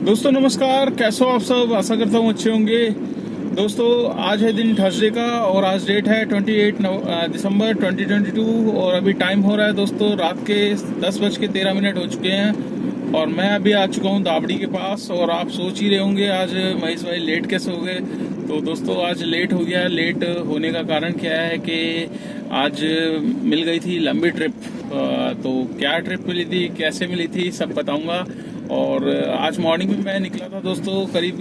दोस्तों नमस्कार, कैसे हो आप सब। आशा करता हूँ अच्छे होंगे। दोस्तों आज है दिन थर्सडे का और आज डेट है 28 दिसंबर 2022 और अभी टाइम हो रहा है दोस्तों रात के 10:13 हो चुके हैं और मैं अभी आ चुका हूँ दाबड़ी के पास। और आप सोच ही रहे होंगे आज महेश भाई लेट कैसे हो गए। तो दोस्तों आज लेट हो गया। लेट होने का कारण क्या है कि आज मिल गई थी लंबी ट्रिप। तो क्या ट्रिप मिली थी, कैसे मिली थी, सब बताऊंगा। और आज मॉर्निंग में मैं निकला था दोस्तों करीब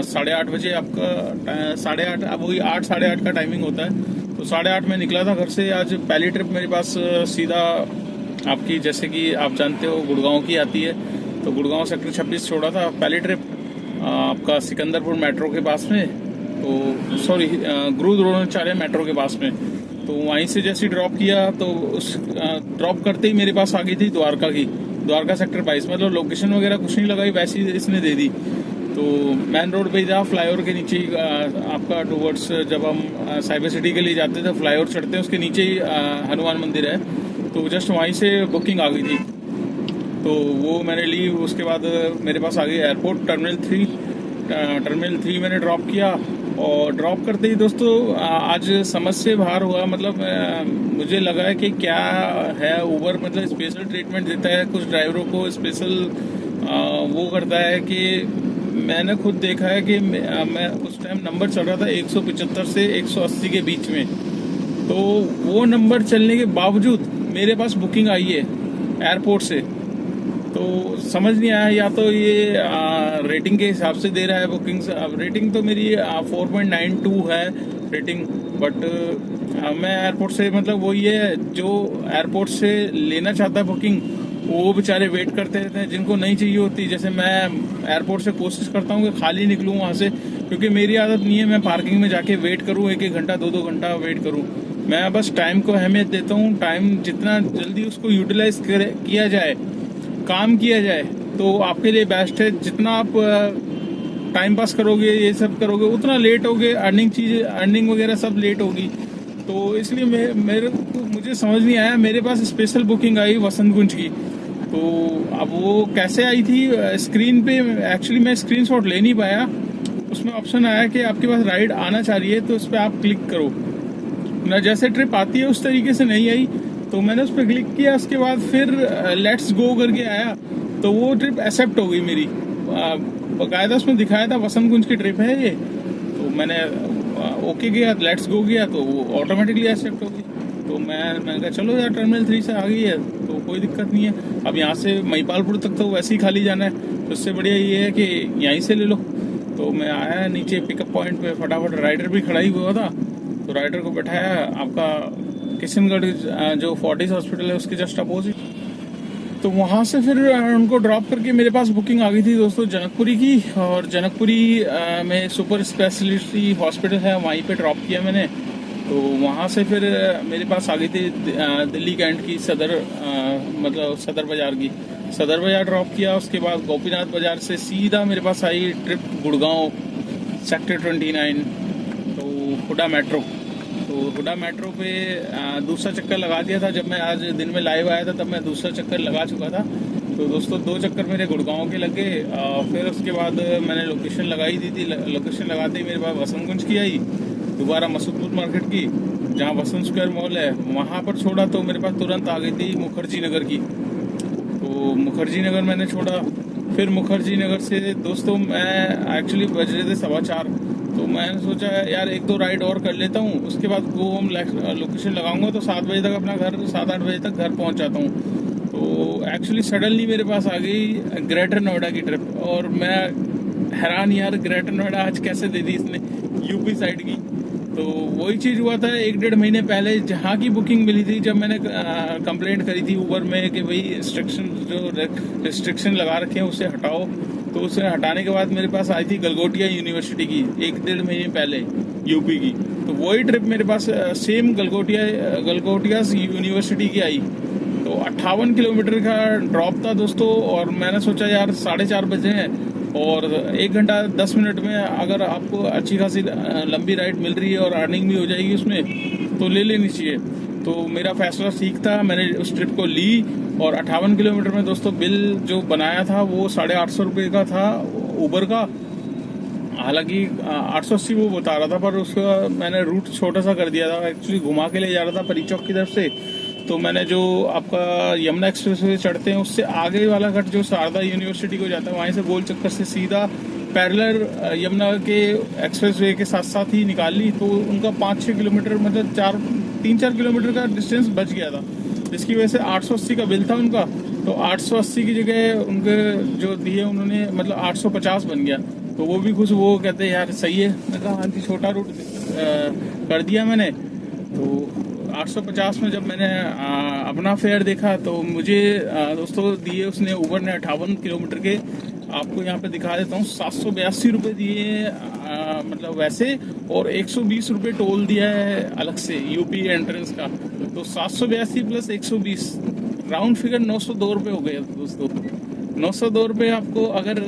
8:30 बजे। आपका 8:30 वही 8 साढ़े 8 का टाइमिंग होता है। तो 8:30 में निकला था घर से। आज पहली ट्रिप मेरे पास सीधा आपकी, जैसे कि आप जानते हो, गुड़गांव की आती है। तो गुड़गांव सेक्टर 26 छोड़ा था पहली ट्रिप आपका सिकंदरपुर मेट्रो के पास में। तो सॉरी, गुरु द्रोणाचार्य मेट्रो के पास में। तो वहीं से जैसे ड्रॉप किया तो उस ड्रॉप करते ही मेरे पास आ गई थी द्वारका सेक्टर 22। मतलब लोकेशन वगैरह कुछ नहीं लगाई, वैसी इसने दे दी। तो मेन रोड पे जा, फ्लाईओवर के नीचे ही आपका टूवर्ड्स, जब हम साइबर सिटी के लिए जाते थे फ्लाईओवर चढ़ते हैं उसके नीचे ही हनुमान मंदिर है। तो जस्ट वहीं से बुकिंग आ गई थी। तो वो मैंने ली। उसके बाद मेरे पास आ गई एयरपोर्ट टर्मिनल 3 मैंने ड्रॉप किया। और ड्रॉप करते ही दोस्तों आज समझ से बाहर हुआ। मतलब मुझे लगा है कि क्या है, उबर मतलब स्पेशल ट्रीटमेंट देता है कुछ ड्राइवरों को, स्पेशल वो करता है कि मैंने खुद देखा है कि मैं उस टाइम नंबर चल रहा था 175 से 180 के बीच में। तो वो नंबर चलने के बावजूद मेरे पास बुकिंग आई है एयरपोर्ट से। तो समझ नहीं आया, या तो ये रेटिंग के हिसाब से दे रहा है बुकिंग। रेटिंग तो मेरी 4.92 है रेटिंग। बट मैं एयरपोर्ट से, मतलब वो ये जो एयरपोर्ट से लेना चाहता है बुकिंग, वो बेचारे वेट करते रहते हैं जिनको नहीं चाहिए होती। जैसे मैं एयरपोर्ट से कोशिश करता हूँ कि खाली निकलूँ वहाँ से, क्योंकि मेरी आदत नहीं है मैं पार्किंग में जाके वेट करूँ, 1-1 घंटा 2-2 घंटा वेट करूँ। मैं बस टाइम को अहमियत देता हूँ। टाइम जितना जल्दी उसको यूटिलाइज किया जाए, काम किया जाए, तो आपके लिए बेस्ट है। जितना आप टाइम पास करोगे, ये सब करोगे, उतना लेट होगे। अर्निंग वगैरह सब लेट होगी। तो इसलिए मुझे समझ नहीं आया। मेरे पास स्पेशल बुकिंग आई वसंत कुंज की। तो अब वो कैसे आई थी स्क्रीन पे, एक्चुअली मैं स्क्रीनशॉट ले नहीं पाया। उसमें ऑप्शन आया कि आपके पास राइड आना चाह रही है, तो उस पर आप क्लिक करो ना। जैसे ट्रिप आती है उस तरीके से नहीं आई, तो मैंने उस पर क्लिक किया। उसके बाद फिर लेट्स गो करके आया, तो वो ट्रिप एक्सेप्ट हो गई मेरी। बाकायदा उसमें दिखाया था वसंत कुंज की ट्रिप है ये। तो मैंने ओके किया, लेट्स गो किया, तो वो ऑटोमेटिकली एक्सेप्ट हो गई। तो मैंने कहा चलो यार, टर्मिनल 3 से आ गई है तो कोई दिक्कत नहीं है। अब यहाँ से महिपालपुर तक तो वैसे ही खाली जाना है, तो उससे बढ़िया ये है कि यहीं से ले लो। तो मैं आया नीचे पिकअप पॉइंट पे, फटाफट राइडर भी खड़ा ही हुआ था, तो राइडर को बैठाया आपका किशनगढ़ जो फोर्टिस हॉस्पिटल है उसके जस्ट अपोजिट। तो वहाँ से फिर उनको ड्रॉप करके मेरे पास बुकिंग आ गई थी दोस्तों जनकपुरी की। और जनकपुरी में सुपर स्पेशलिटी हॉस्पिटल है, वहीं पे ड्रॉप किया मैंने। तो वहाँ से फिर मेरे पास आ गई थी दिल्ली कैंट की मतलब सदर बाजार की। सदर बाजार ड्रॉप किया। उसके बाद गोपीनाथ बाजार से सीधा मेरे पास आई ट्रिप गुड़गांव सेक्टर 29, तो हुडा मेट्रो। तो हुडा मेट्रो पे दूसरा चक्कर लगा दिया था। जब मैं आज दिन में लाइव आया था तब मैं दूसरा चक्कर लगा चुका था। तो दोस्तों 2 चक्कर मेरे गुड़गांव के लगे। फिर उसके बाद मैंने लोकेशन लगाई दी थी। लोकेशन लगाते ही मेरे पास वसंत कुंज की आई, दोबारा मसूदपुर मार्केट की, जहाँ वसंत स्क्वायर मॉल है वहाँ पर छोड़ा। तो मेरे पास तुरंत आ गई थी मुखर्जी नगर की। तो मुखर्जी नगर मैंने छोड़ा। फिर मुखर्जी नगर से दोस्तों मैं एक्चुअली बज रहे थे 4:15। तो मैंने सोचा यार 1-2 राइड और कर लेता हूँ, उसके बाद गो होम लोकेशन लगाऊंगा तो 7 बजे तक अपना घर, 7-8 बजे तक घर पहुँच जाता हूँ। तो एक्चुअली सडनली मेरे पास आ गई ग्रेटर नोएडा की ट्रिप। और मैं हैरान यार, ग्रेटर नोएडा आज कैसे दे दी इसने, यूपी साइड की। तो वही चीज़ हुआ था 1-1.5 महीने पहले, जहाँ की बुकिंग मिली थी। जब मैंने कंप्लेंट करी थी ऊबर में कि भाई रिस्ट्रिक्शन लगा रखे हैं उसे हटाओ, तो उसे हटाने के बाद मेरे पास आई थी गलगोटिया यूनिवर्सिटी की 1-1.5 महीने पहले, यूपी की। तो वही ट्रिप मेरे पास सेम गलगोटिया यूनिवर्सिटी की आई। तो 58 किलोमीटर का ड्रॉप था दोस्तों। और मैंने सोचा यार 4:30 बजे हैं और 1 घंटा 10 मिनट में अगर आपको अच्छी खासी लंबी राइड मिल रही है और अर्निंग भी हो जाएगी उसमें, तो ले लेनी चाहिए। तो मेरा फैसला ठीक था, मैंने उस ट्रिप को ली। और 58 किलोमीटर में दोस्तों बिल जो बनाया था वो 850 रुपये का था उबर का। हालांकि 880 वो बता रहा था, पर उसका मैंने रूट छोटा सा कर दिया था, एक्चुअली घुमा के ले जा रहा था परी चौक की तरफ से। तो मैंने जो आपका यमुना एक्सप्रेसवे चढ़ते हैं उससे आगे वाला कट जो शारदा यूनिवर्सिटी को जाता है, वहीं से गोल चक्कर से सीधा पैरेलल यमुना के एक्सप्रेसवे के साथ साथ ही निकाल ली। तो उनका 5-6 किलोमीटर मतलब 3-4 किलोमीटर का डिस्टेंस बच गया था, जिसकी वजह से 880 का बिल था उनका। तो 880 की जगह उनके जो दिए उन्होंने मतलब 850 बन गया। तो वो भी खुश, वो कहते हैं यार सही है। मैं कहा हाँ जी, छोटा रूट कर दिया मैंने। तो 850 में जब मैंने अपना फेयर देखा तो मुझे दोस्तों दिए उसने उबर ने 58 किलोमीटर के, आपको यहाँ पे दिखा देता हूँ, 782 रुपये दिए मतलब वैसे, और 120 रुपये टोल दिया है अलग से यूपी एंट्रेंस का। तो 782 प्लस 120 राउंड फिगर 902 रुपये हो गए दोस्तों। 902 रुपये आपको अगर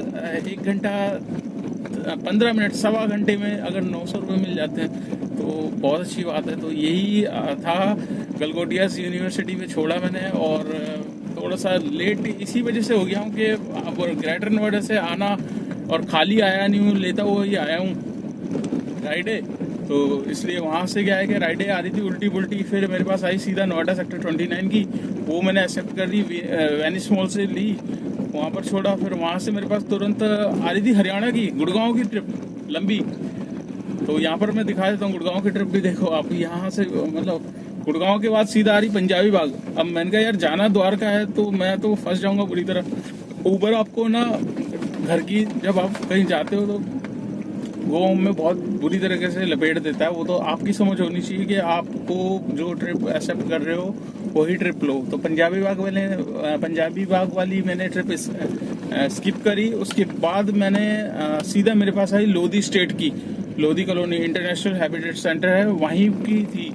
1 घंटा 15 मिनट सवा घंटे में अगर 900 रुपये मिल जाते हैं तो बहुत अच्छी बात है। तो यही था, गलगोटिया यूनिवर्सिटी में छोड़ा मैंने, और थोड़ा सा लेट इसी वजह से हो गया हूँ कि अब ग्रेटर नोएडा से आना और खाली आया नहीं हूँ, लेता हुआ ही आया हूँ राइडे। तो इसलिए वहाँ से क्या है कि राइडे आ रही थी उल्टी पुल्टी, फिर मेरे पास आई सीधा नोएडा सेक्टर 29 की, वो मैंने एक्सेप्ट कर दी, वेनिस मॉल से ली, वहाँ पर छोड़ा। फिर वहाँ से मेरे पास तुरंत आ रही थी हरियाणा की गुड़गांव की ट्रिप लंबी। तो यहाँ पर मैं दिखा देता हूँ गुड़गांव की ट्रिप भी, देखो आप यहाँ से मतलब गुड़गांव के बाद सीधा आ रही पंजाबी बाग। अब मैंने कहा यार जाना द्वारका है तो मैं तो फंस जाऊंगा बुरी तरह। ऊबर आपको ना घर की जब आप कहीं जाते हो तो वो में बहुत बुरी तरीके से लपेट देता है। वो तो आपकी समझ होनी चाहिए कि आपको जो ट्रिप एक्सेप्ट कर रहे हो वही ट्रिप लो। तो पंजाबी बाग वाली मैंने ट्रिप स्किप करी। उसके बाद मैंने सीधा मेरे पास आई लोधी स्टेट की, Lodhi colony international habitat centre है वहीं की थी।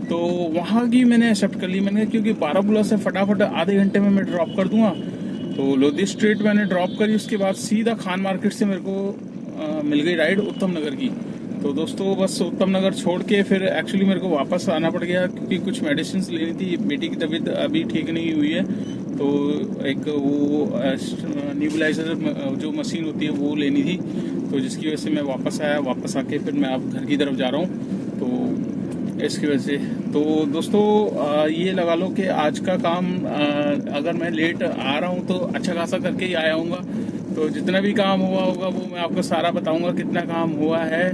तो वहाँ की मैंने एक्सेप्ट कर ली, मैंने क्योंकि बारामूला से फटाफट आधे घंटे में मैं ड्रॉप कर दूंगा। तो लोधी स्ट्रीट मैंने ड्रॉप करी, उसके बाद सीधा खान मार्केट से मेरे को मिल गई राइड उत्तम नगर की। तो दोस्तों बस उत्तम नगर छोड़ के फिर एक्चुअली मेरे को वापस आना पड़ गया क्योंकि कुछ मेडिसिन लेनी थी, बेटी की तबीयत अभी ठीक नहीं हुई है। तो एक वो न्यूबलाइजर जो मशीन होती है वो लेनी थी, तो जिसकी वजह से मैं वापस आया। वापस आके फिर मैं अब घर की तरफ जा रहा हूँ, तो इसकी वजह से। तो दोस्तों ये लगा लो कि आज का काम अगर मैं लेट आ रहा हूँ तो अच्छा खासा करके ही आया हूँगा। तो जितना भी काम हुआ होगा वो मैं आपको सारा बताऊँगा कितना काम हुआ है।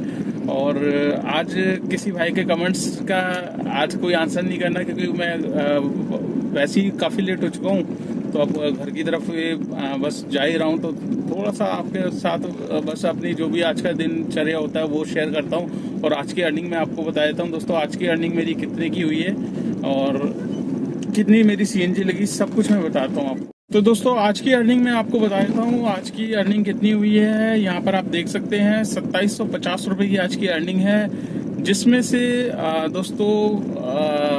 और आज किसी भाई के कमेंट्स का आज कोई आंसर नहीं करना क्योंकि मैं वैसे ही काफ़ी लेट हो चुका हूँ। तो अब घर की तरफ बस जा ही रहा हूँ, तो थोड़ा सा आपके साथ बस अपनी जो भी आज का दिनचर्या होता है वो शेयर करता हूँ। और आज की अर्निंग मैं आपको बता देता हूँ दोस्तों, आज की अर्निंग मेरी कितने की हुई है और कितनी मेरी CNG लगी, सब कुछ मैं बताता हूँ आपको। तो दोस्तों आज की अर्निंग मैं आपको बता देता हूँ आज की अर्निंग कितनी हुई है। यहाँ पर आप देख सकते हैं 2750 रुपये की आज की अर्निंग है, जिसमें से दोस्तों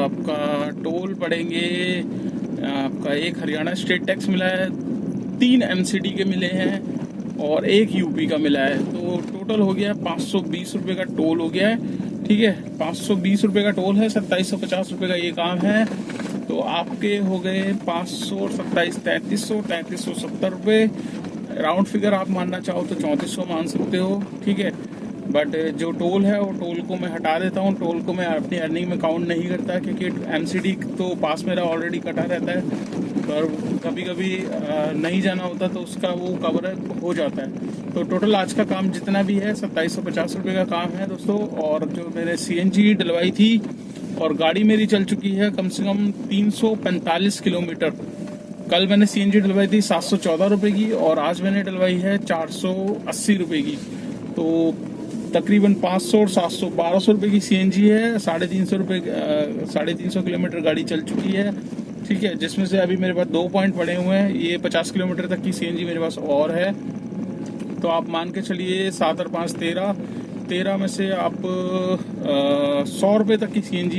आपका टोल पड़ेंगे, आपका एक हरियाणा स्टेट टैक्स मिला है, 3 MCD के मिले हैं और 1 UP का मिला है। तो टोटल हो गया 520 रुपये का टोल हो गया है। ठीक है, 520 रुपये का टोल है, 2750 रुपये का ये काम है। तो आपके हो गए 500 और 27 3370 रुपये। राउंड फिगर आप मानना चाहो तो 3400 मान सकते हो। ठीक है, बट जो टोल है वो टोल को मैं हटा देता हूँ, टोल को मैं अपनी अर्निंग में काउंट नहीं करता क्योंकि MCD तो पास मेरा ऑलरेडी कटा रहता है। पर कभी कभी नहीं जाना होता तो उसका वो कवर हो जाता है। तो टोटल आज का काम जितना भी है 2750 रुपये का काम है दोस्तों। और जो मैंने CNG डलवाई थी और गाड़ी मेरी चल चुकी है कम से कम 345 किलोमीटर। कल मैंने CNG डलवाई थी 714 रुपये की और आज मैंने डलवाई है 480 रुपये की। तो तकरीबन 500 और 700 1200 रुपये की CNG है। 350 किलोमीटर गाड़ी चल चुकी है। ठीक है, जिसमें से अभी मेरे पास 2 पॉइंट पड़े हुए हैं, ये 50 किलोमीटर तक की CNG मेरे पास और है। तो आप मान के चलिए 7 और 5 13 में से आप 100 रुपये तक की CNG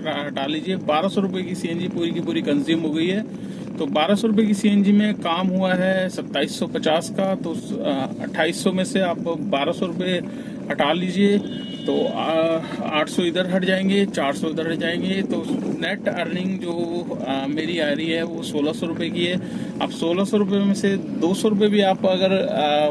हटा लीजिए। 1200 रुपये की CNG पूरी की पूरी कंज्यूम हो गई है। तो 1200 रुपये की CNG में काम हुआ है 2750 का। तो 2800 में से आप 1200 रुपये हटा लीजिए तो 800 इधर हट जाएंगे, 400 इधर हट जाएंगे, तो नेट अर्निंग जो मेरी आ रही है वो 1600 रुपये की है। अब 1600 रुपये में से 200 रुपये भी आप अगर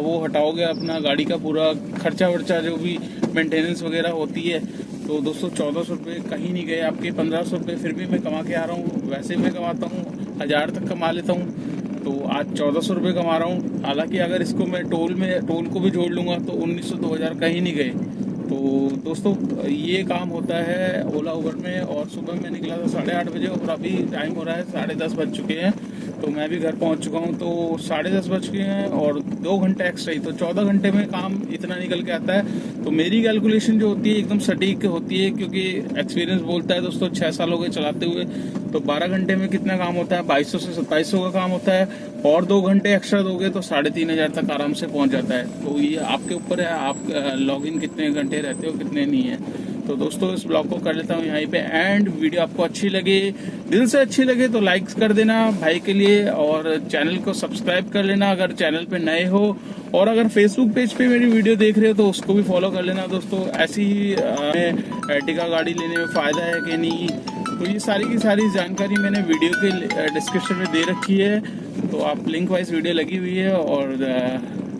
वो हटाओगे अपना गाड़ी का पूरा खर्चा वर्चा जो भी मेंटेनेंस वगैरह होती है, तो दोस्तों 1400 रुपये कहीं नहीं गए आपके। 1500 रुपये फिर भी मैं कमा के आ रहा हूँ, वैसे मैं कमाता हूँ 1000 तक कमा लेता हूँ, तो आज 1400 रुपये कमा रहा हूँ। हालांकि अगर इसको मैं टोल को भी जोड़ लूँगा तो 1900 2000 कहीं नहीं गए। तो दोस्तों ये काम होता है ओला उबर में। और सुबह मैं निकला था 8:30 बजे और अभी टाइम हो रहा है 10:30 बज चुके हैं, तो मैं भी घर पहुंच चुका हूं। तो 10:30 बज चुके हैं और 2 घंटे एक्स्ट्रा ही, तो 14 घंटे में काम इतना निकल के आता है। तो मेरी कैलकुलेशन जो होती है एकदम सटीक होती है, क्योंकि एक्सपीरियंस बोलता है दोस्तों 6 साल हो गए चलाते हुए। तो 12 घंटे में कितना काम होता है, 2200 से 2700 का काम होता है, और 2 घंटे एक्स्ट्रा दोगे तो 3500 तक आराम से पहुंच जाता है। तो ये आपके ऊपर है, आप लॉग इन कितने घंटे रहते हो कितने नहीं है। तो दोस्तों इस ब्लॉग को कर लेता हूँ यहीं पे एंड। वीडियो आपको अच्छी लगे, दिल से अच्छी लगे तो लाइक कर देना भाई के लिए, और चैनल को सब्सक्राइब कर लेना अगर चैनल पे नए हो, और अगर फेसबुक पेज पे मेरी वीडियो देख रहे हो तो उसको भी फॉलो कर लेना दोस्तों। ऐसी ही एर्टिगा गाड़ी लेने में फ़ायदा है कि नहीं, तो ये सारी की सारी जानकारी मैंने वीडियो के डिस्क्रिप्शन में दे रखी है, तो आप लिंक वाइज वीडियो लगी हुई है और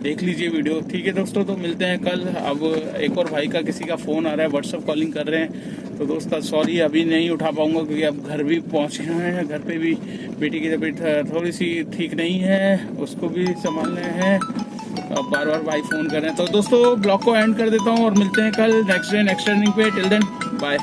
देख लीजिए वीडियो। ठीक है दोस्तों, तो मिलते हैं कल। अब एक और भाई का किसी का फ़ोन आ रहा है, व्हाट्सअप कॉलिंग कर रहे हैं, तो दोस्तों सॉरी अभी नहीं उठा पाऊंगा क्योंकि अब घर भी पहुंच गए हैं। घर पे भी बेटी की तबीयत थोड़ी सी ठीक नहीं है, उसको भी संभालना है, अब बार बार भाई फ़ोन कर रहे हैं। तो दोस्तों ब्लॉग को एंड कर देता हूँ और मिलते हैं कल नेक्स्ट डे नेक्स्ट टर्निंग पे। Till then bye.